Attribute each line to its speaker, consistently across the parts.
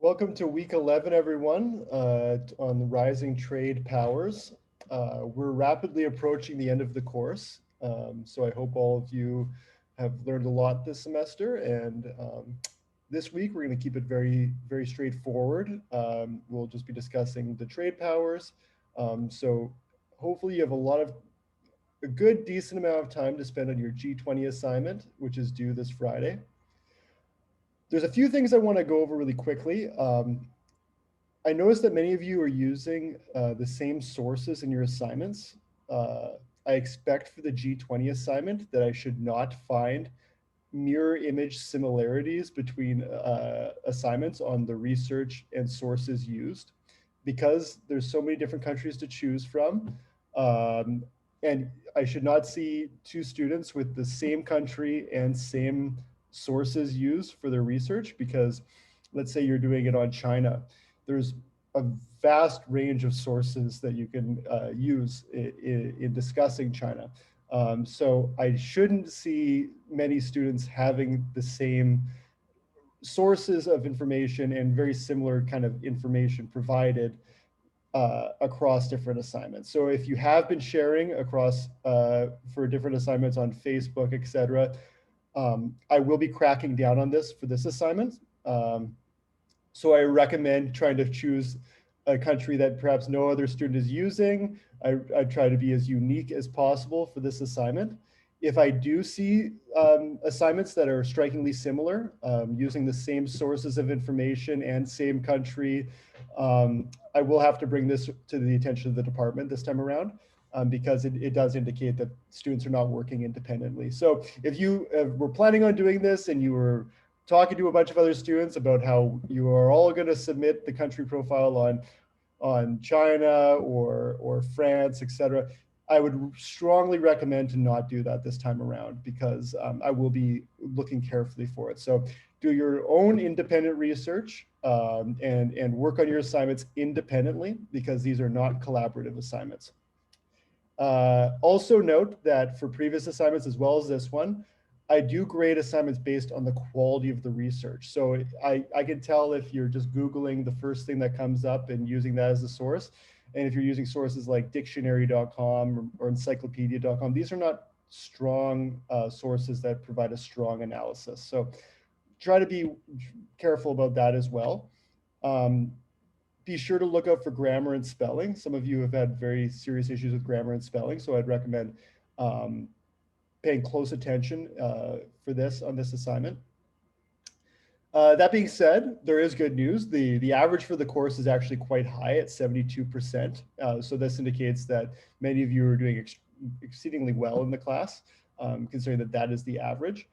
Speaker 1: Welcome to week 11, everyone, on the rising trade powers. We're rapidly approaching the end of the course, so I hope all of you have learned a lot this semester. And this week, we're going to keep it very, very straightforward. We'll just be discussing the trade powers. So hopefully, you have a good, decent amount of time to spend on your G20 assignment, which is due this Friday. There's a few things I want to go over really quickly. I noticed that many of you are using the same sources in your assignments. I expect for the G20 assignment that I should not find mirror image similarities between assignments on the research and sources used because there's so many different countries to choose from. And I should not see two students with the same country and same sources used for their research because let's say you're doing it on China. There's a vast range of sources that you can use in discussing China. So I shouldn't see many students having the same sources of information and very similar kind of information provided across different assignments. So if you have been sharing across for different assignments on Facebook, etc., I will be cracking down on this for this assignment. So I recommend trying to choose a country that perhaps no other student is using. I try to be as unique as possible for this assignment. If I do see assignments that are strikingly similar, using the same sources of information and same country, I will have to bring this to the attention of the department this time around. Because it does indicate that students are not working independently. So if you were planning on doing this and you were talking to a bunch of other students about how you are all going to submit the country profile on China or France, etc., I would strongly recommend to not do that this time around because I will be looking carefully for it. So do your own independent research and work on your assignments independently because these are not collaborative assignments. Also note that for previous assignments as well as this one, I do grade assignments based on the quality of the research. So I can tell if you're just Googling the first thing that comes up and using that as a source. And if you're using sources like dictionary.com or encyclopedia.com, these are not strong sources that provide a strong analysis. So try to be careful about that as well. Be sure to look out for grammar and spelling. Some of you have had very serious issues with grammar and spelling, so I'd recommend paying close attention for this on this assignment. That being said, there is good news. The average for the course is actually quite high at 72%. So this indicates that many of you are doing exceedingly well in the class, considering that that is the average.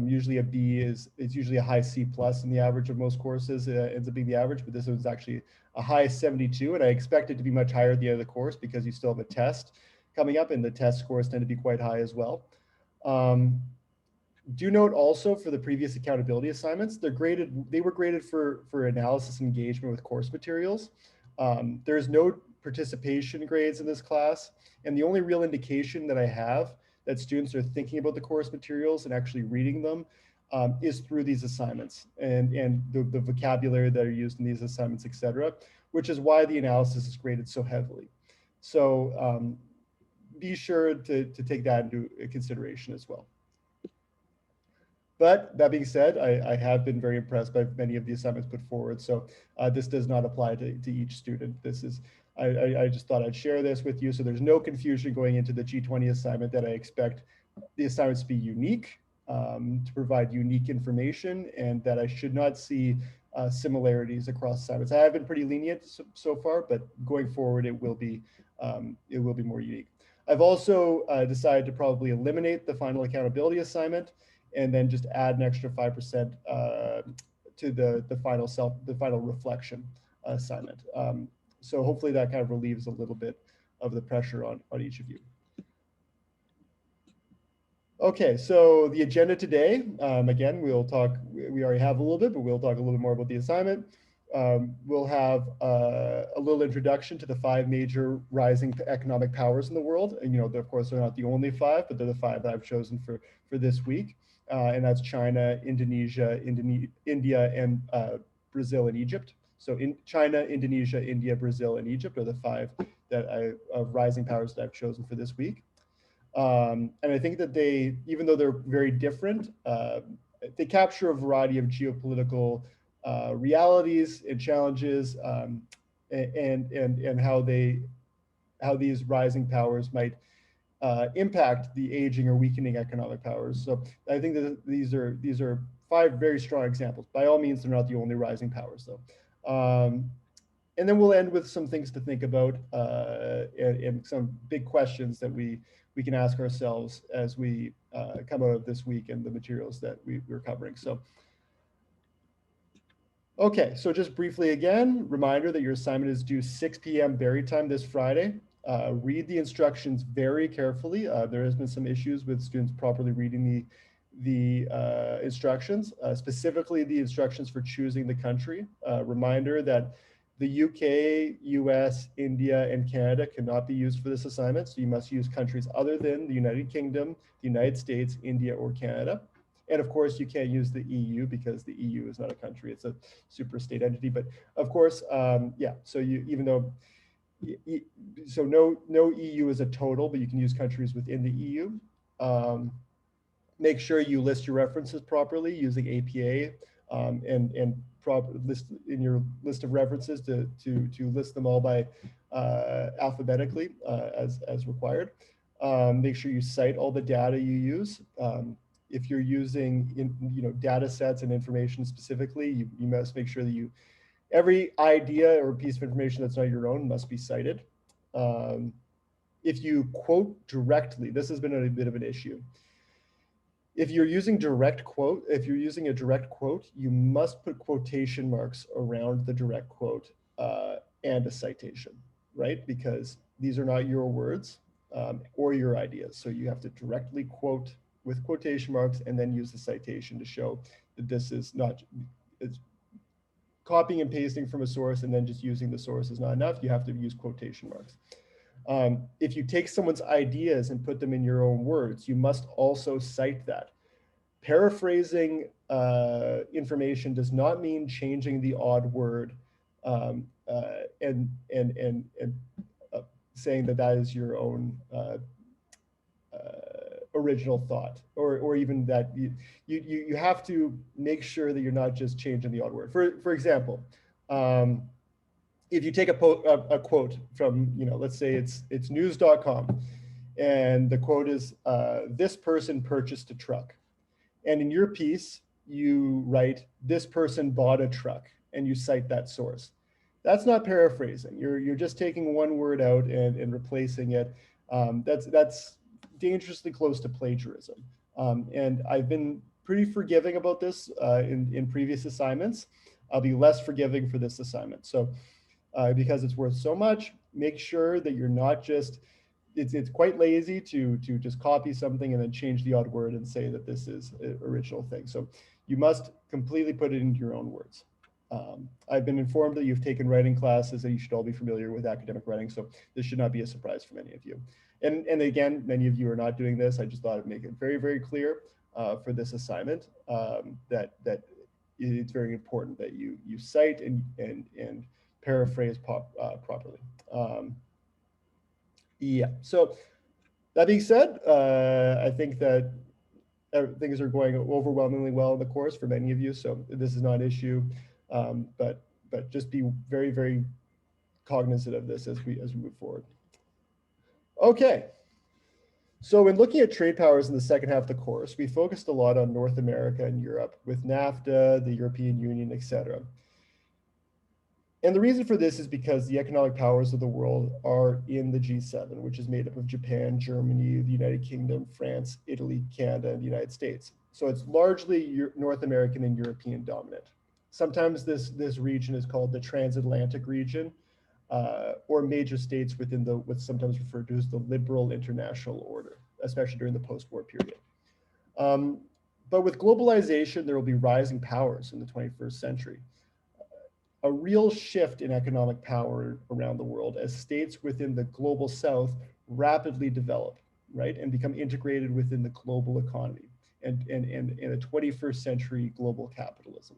Speaker 1: Usually a B is usually a high C plus in the average of most courses. Ends up being the average, but this one's actually a high 72, and I expect it to be much higher at the end of the course because you still have a test coming up, and the test scores tend to be quite high as well. Do note also for the previous accountability assignments, they were graded for analysis and engagement with course materials. There's no participation grades in this class, and the only real indication that I have that students are thinking about the course materials and actually reading them is through these assignments and the vocabulary that are used in these assignments, et cetera, which is why the analysis is graded so heavily. So be sure to take that into consideration as well. But that being said, I have been very impressed by many of the assignments put forward. So this does not apply to each student. This is, I just thought I'd share this with you so there's no confusion going into the G20 assignment that I expect the assignments to be unique, to provide unique information, and that I should not see similarities across assignments. I have been pretty lenient so far, but going forward, it will be more unique. I've also decided to probably eliminate the final accountability assignment and then just add an extra 5% to the final reflection assignment. So hopefully that kind of relieves a little bit of the pressure on each of you. Okay, so the agenda today, again, we already have a little bit, but we'll talk a little bit more about the assignment. We'll have a little introduction to the 5 major rising economic powers in the world. And, of course, they're not the only 5, but they're the 5 that I've chosen for this week. And that's China, Indonesia, India, and Brazil, and Egypt. So in China, Indonesia, India, Brazil, and Egypt are the five of rising powers that I've chosen for this week. And I think that even though they're very different, they capture a variety of geopolitical realities and challenges, and how these rising powers might impact the aging or weakening economic powers. So I think that these are five very strong examples. By all means, they're not the only rising powers, though. And then we'll end with some things to think about, and some big questions that we can ask ourselves as we come out of this week and the materials that we're covering. So, okay, so just briefly again, reminder that your assignment is due 6 p.m. Barrie time this Friday. Read the instructions very carefully. There has been some issues with students properly reading the instructions, specifically the instructions for choosing the country. Reminder that the UK, US, India, and Canada cannot be used for this assignment, so you must use countries other than the United Kingdom, the United States, India, or Canada. And of course, you can't use the EU because the EU is not a country, it's a super state entity. But of course, yeah, so even though, so no EU is a total, but you can use countries within the EU. Make sure you list your references properly using APA, and list in your list of references to list them all by alphabetically, as required. Make sure you cite all the data you use. If you're using data sets and information specifically, you must make sure that every idea or piece of information that's not your own must be cited. If you quote directly, this has been a bit of an issue. If you're using a direct quote, you must put quotation marks around the direct quote and a citation, right? Because these are not your words or your ideas. So you have to directly quote with quotation marks and then use the citation to show that this is not, it's copying and pasting from a source and then just using the source is not enough. You have to use quotation marks. If you take someone's ideas and put them in your own words, you must also cite that. Paraphrasing information does not mean changing the odd word and saying that is your own original thought, or even that you have to make sure that you're not just changing the odd word. For example, if you take a quote from, let's say it's news.com, and the quote is, this person purchased a truck. And in your piece, you write, this person bought a truck, and you cite that source. That's not paraphrasing. You're just taking one word out and replacing it. That's dangerously close to plagiarism. And I've been pretty forgiving about this in previous assignments. I'll be less forgiving for this assignment. So because it's worth so much, make sure that you're not just, it's quite lazy to just copy something and then change the odd word and say that this is an original thing. So you must completely put it into your own words. I've been informed that you've taken writing classes and you should all be familiar with academic writing. So this should not be a surprise for many of you. And again, many of you are not doing this. I just thought I'd make it very, very clear for this assignment that it's very important that you cite and paraphrase properly. Yeah, so that being said, I think that things are going overwhelmingly well in the course for many of you, so this is not an issue, but just be very, very cognizant of this as we move forward. Okay, so when looking at trade powers in the second half of the course, we focused a lot on North America and Europe with NAFTA, the European Union, etc. And the reason for this is because the economic powers of the world are in the G7, which is made up of Japan, Germany, the United Kingdom, France, Italy, Canada, and the United States. So it's largely North American and European dominant. Sometimes this region is called the transatlantic region, or major states within what's sometimes referred to as the liberal international order, especially during the post-war period. But with globalization, there will be rising powers in the 21st century. A real shift in economic power around the world as states within the global south rapidly develop, right, and become integrated within the global economy and in a 21st century global capitalism.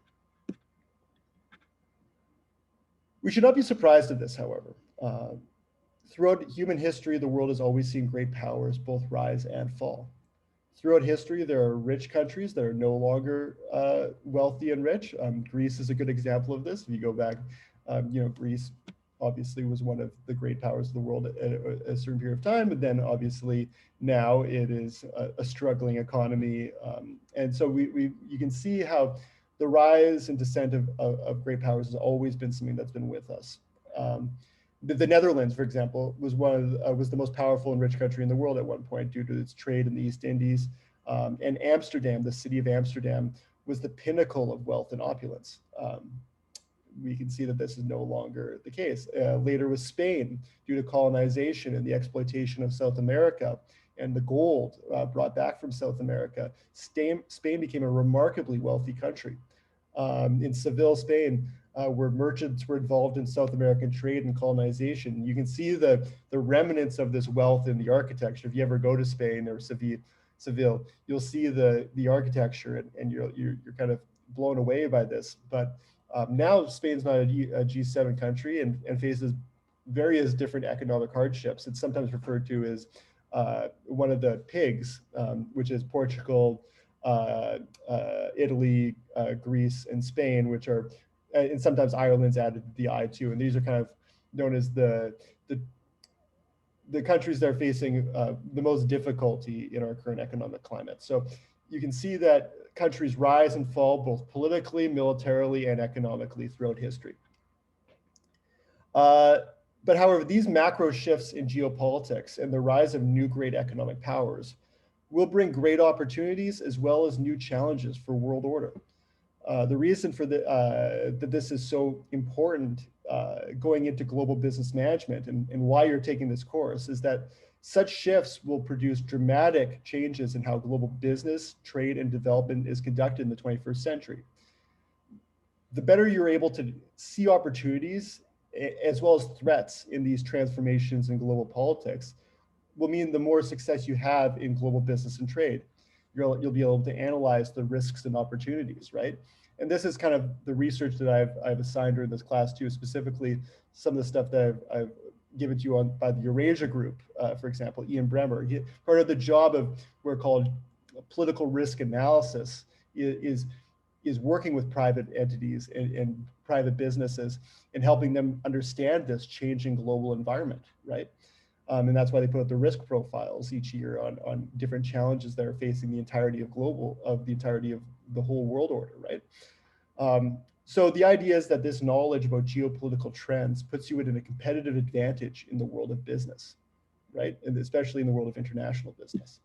Speaker 1: We should not be surprised at this, however. Throughout human history, the world has always seen great powers both rise and fall. Throughout history, there are rich countries that are no longer wealthy and rich. Greece is a good example of this. If you go back, Greece obviously was one of the great powers of the world at a certain period of time, but then obviously now it is a struggling economy. And so you can see how the rise and descent of great powers has always been something that's been with us. The Netherlands, for example, was the most powerful and rich country in the world at one point due to its trade in the East Indies. And Amsterdam, the city of Amsterdam, was the pinnacle of wealth and opulence. We can see that this is no longer the case. Later was Spain, due to colonization and the exploitation of South America and the gold brought back from South America. Spain became a remarkably wealthy country. In Seville, Spain, where merchants were involved in South American trade and colonization. You can see the remnants of this wealth in the architecture. If you ever go to Spain or Seville, you'll see the architecture and you're kind of blown away by this. But now Spain's not a G7 country and faces various different economic hardships. It's sometimes referred to as one of the pigs, which is Portugal, Italy, Greece, and Spain, which are, and sometimes Ireland's added the I too. And these are kind of known as the countries that are facing the most difficulty in our current economic climate. So you can see that countries rise and fall both politically, militarily, and economically throughout history. But however, these macro shifts in geopolitics and the rise of new great economic powers will bring great opportunities as well as new challenges for world order. The reason for that this is so important going into global business management and why you're taking this course is that such shifts will produce dramatic changes in how global business, trade, and development is conducted in the 21st century. The better you're able to see opportunities as well as threats in these transformations in global politics will mean the more success you have in global business and trade. You'll be able to analyze the risks and opportunities, right? And this is kind of the research that I've assigned during this class too, specifically some of the stuff that I've given to you on by the Eurasia Group, for example, Ian Bremmer. Part of the job of what are called political risk analysis is working with private entities and private businesses and helping them understand this changing global environment, right? And that's why they put out the risk profiles each year on different challenges that are facing the entirety of the whole world order, right? So the idea is that this knowledge about geopolitical trends puts you in a competitive advantage in the world of business, right? And especially in the world of international business.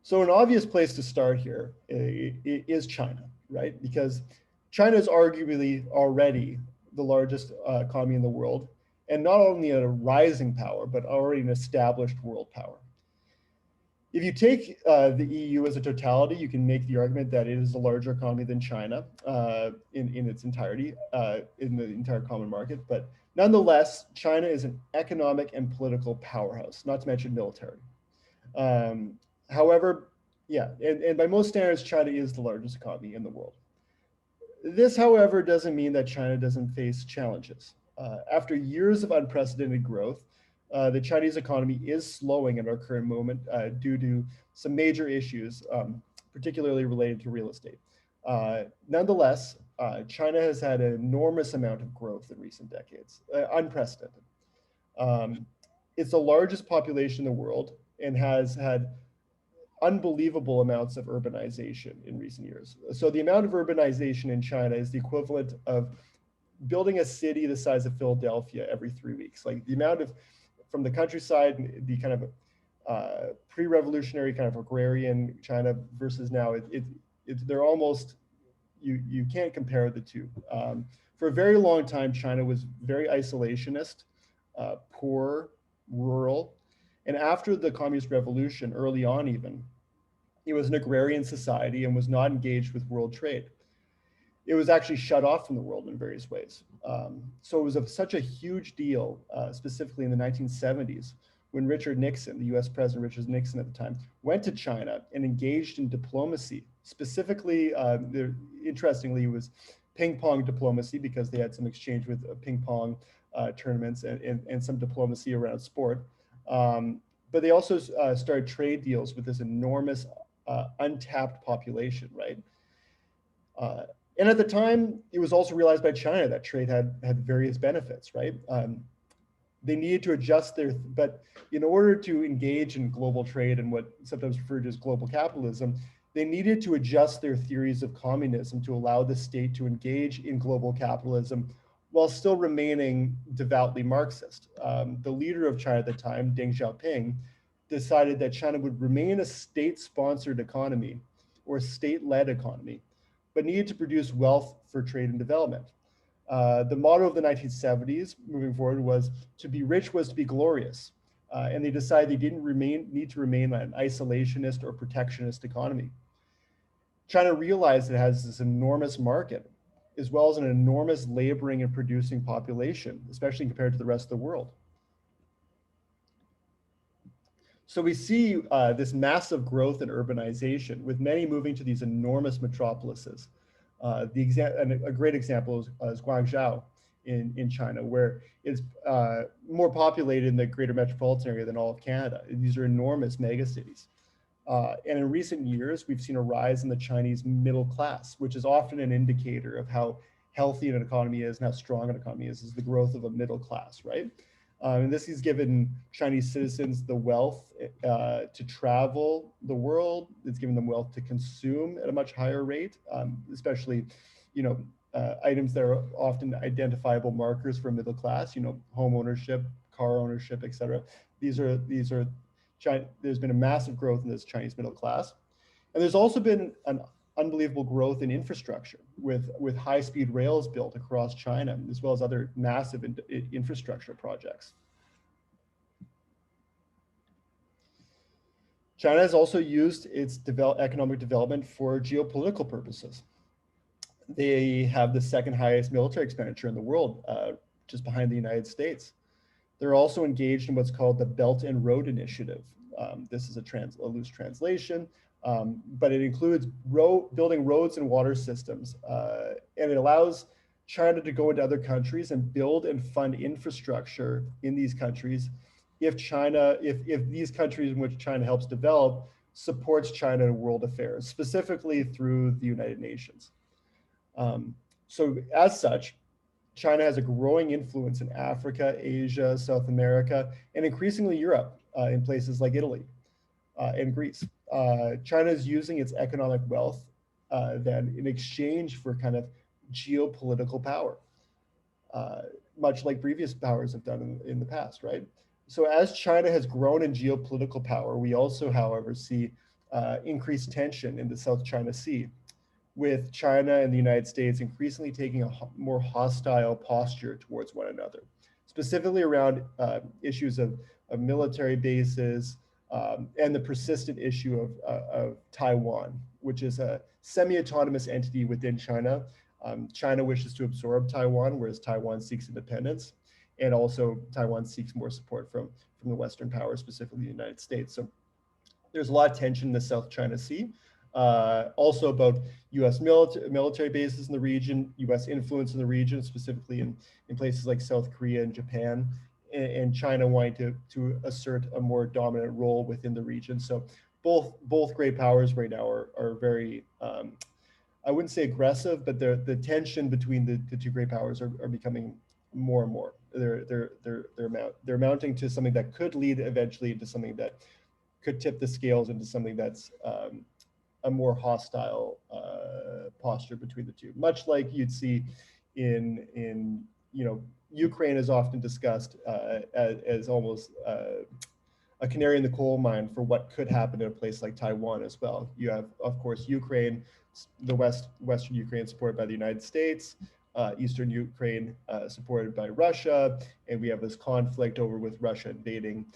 Speaker 1: So an obvious place to start here is China, right? Because China is arguably already the largest economy in the world, and not only a rising power, but already an established world power. If you take the EU as a totality, you can make the argument that it is a larger economy than China in its entirety, in the entire common market. But nonetheless, China is an economic and political powerhouse, not to mention military. However, yeah, and by most standards, China is the largest economy in the world. This, however, doesn't mean that China doesn't face challenges. After years of unprecedented growth, the Chinese economy is slowing at our current moment due to some major issues, particularly related to real estate. Nonetheless, China has had an enormous amount of growth in recent decades, unprecedented. It's the largest population in the world and has had unbelievable amounts of urbanization in recent years. So the amount of urbanization in China is the equivalent of building a city the size of Philadelphia every 3 weeks. Like the amount of, from the countryside, the kind of pre-revolutionary kind of agrarian China versus now, they're almost, you can't compare the two. For a very long time, China was very isolationist, poor, rural. And after the Communist Revolution, early on even, it was an agrarian society and was not engaged with world trade. It was actually shut off from the world in various ways. So it was such a huge deal, specifically in the 1970s, when Richard Nixon, the US President Richard Nixon at the time, went to China and engaged in diplomacy. Specifically, interestingly, it was ping pong diplomacy because they had some exchange with ping pong tournaments and some diplomacy around sport. But they also started trade deals with this enormous untapped population, right? Uh, and at the time, it was also realized by China that trade had various benefits, right? They needed to adjust but in order to engage in global trade and what sometimes referred to as global capitalism, they needed to adjust their theories of communism to allow the state to engage in global capitalism while still remaining devoutly Marxist. The leader of China at the time, Deng Xiaoping, decided that China would remain a state-sponsored economy or state-led economy, but needed to produce wealth for trade and development. The motto of the 1970s moving forward was to be rich was to be glorious. And they decided they didn't need to remain an isolationist or protectionist economy. China realized it has this enormous market, as well as an enormous laboring and producing population, especially compared to the rest of the world. So we see this massive growth in urbanization, with many moving to these enormous metropolises. A great example is Guangzhou in China, where it's more populated in the greater metropolitan area than all of Canada. These are enormous megacities. And in recent years, we've seen a rise in the Chinese middle class, which is often an indicator of how healthy an economy is and how strong an economy is the growth of a middle class, right? And this has given Chinese citizens the wealth to travel the world. It's given them wealth to consume at a much higher rate, especially, items that are often identifiable markers for middle class. Home ownership, car ownership, etc. There's been a massive growth in this Chinese middle class, and there's also been an unbelievable growth in infrastructure with high-speed rails built across China, as well as other massive infrastructure projects. China has also used its economic development for geopolitical purposes. They have the second highest military expenditure in the world, just behind the United States. They're also engaged in what's called the Belt and Road Initiative. This is a loose translation, but it includes building roads and water systems, and it allows China to go into other countries and build and fund infrastructure in these countries if these countries in which China helps develop supports China in world affairs, specifically through the United Nations. So as such, China has a growing influence in Africa, Asia, South America, and increasingly Europe, in places like Italy and Greece. China is using its economic wealth then in exchange for kind of geopolitical power, much like previous powers have done in the past, right? So as China has grown in geopolitical power, we also, however, see increased tension in the South China Sea, with China and the United States increasingly taking a more hostile posture towards one another, specifically around issues of military bases and the persistent issue of Taiwan, which is a semi-autonomous entity within China. China wishes to absorb Taiwan, whereas Taiwan seeks independence. And also Taiwan seeks more support from the Western powers, specifically the United States. So there's a lot of tension in the South China Sea. Also about U.S. military bases in the region, U.S. influence in the region, specifically in places like South Korea and Japan, and China wanting to assert a more dominant role within the region. So both great powers right now are very, I wouldn't say aggressive, but the tension between the two great powers are becoming more and more. They're mounting to something that could lead eventually into something that could tip the scales into something that's a more hostile posture between the two, much like you'd see in Ukraine is often discussed as almost a canary in the coal mine for what could happen in a place like Taiwan as well. You have, of course, Ukraine, the Western Ukraine supported by the United States, Eastern Ukraine supported by Russia, and we have this conflict over with Russia invading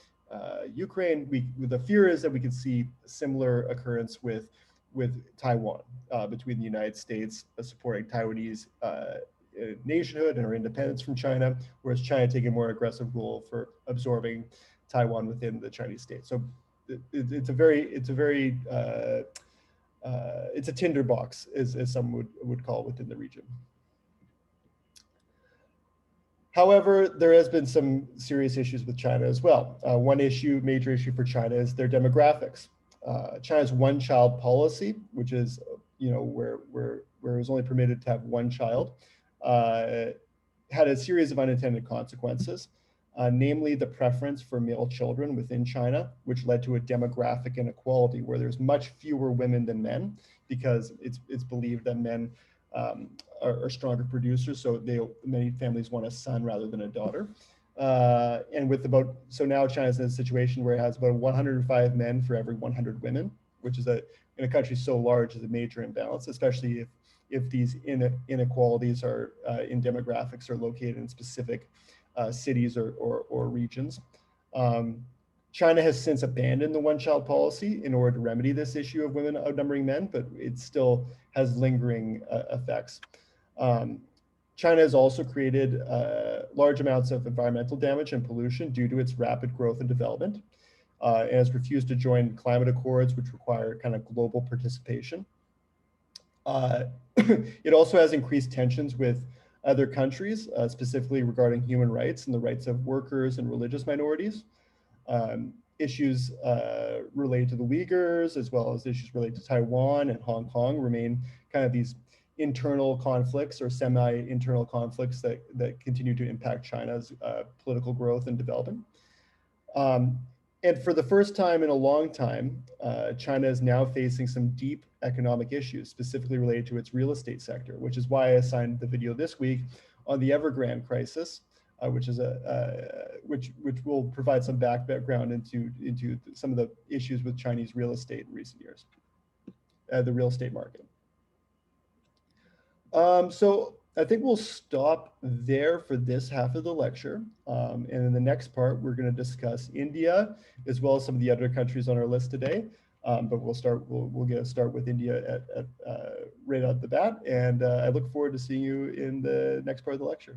Speaker 1: Ukraine. The fear is that we could see a similar occurrence with Taiwan, between the United States supporting Taiwanese nationhood and our independence from China, whereas China taking a more aggressive role for absorbing Taiwan within the Chinese state. So it's a tinderbox, as some would call it within the region. However, there has been some serious issues with China as well. One major issue for China is their demographics. China's one-child policy, which is, where it was only permitted to have one child, had a series of unintended consequences, namely the preference for male children within China, which led to a demographic inequality where there's much fewer women than men, because it's believed that men are stronger producers, so many families want a son rather than a daughter. And so now China's in a situation where it has about 105 men for every 100 women, which is in a country so large is a major imbalance, especially if these inequalities are in demographics are located in specific cities or regions. China has since abandoned the one-child policy in order to remedy this issue of women outnumbering men, but it still has lingering effects. China has also created large amounts of environmental damage and pollution due to its rapid growth and development, and has refused to join climate accords, which require kind of global participation. It also has increased tensions with other countries, specifically regarding human rights and the rights of workers and religious minorities. Issues related to the Uyghurs, as well as issues related to Taiwan and Hong Kong, remain kind of these internal conflicts or semi-internal conflicts that continue to impact China's political growth and development. And for the first time in a long time, China is now facing some deep economic issues, specifically related to its real estate sector, which is why I assigned the video this week on the Evergrande crisis, which will provide some background into some of the issues with Chinese real estate in recent years, the real estate market. So I think we'll stop there for this half of the lecture. And in the next part, we're going to discuss India, as well as some of the other countries on our list today. But we'll get a start with India right out the bat. And I look forward to seeing you in the next part of the lecture.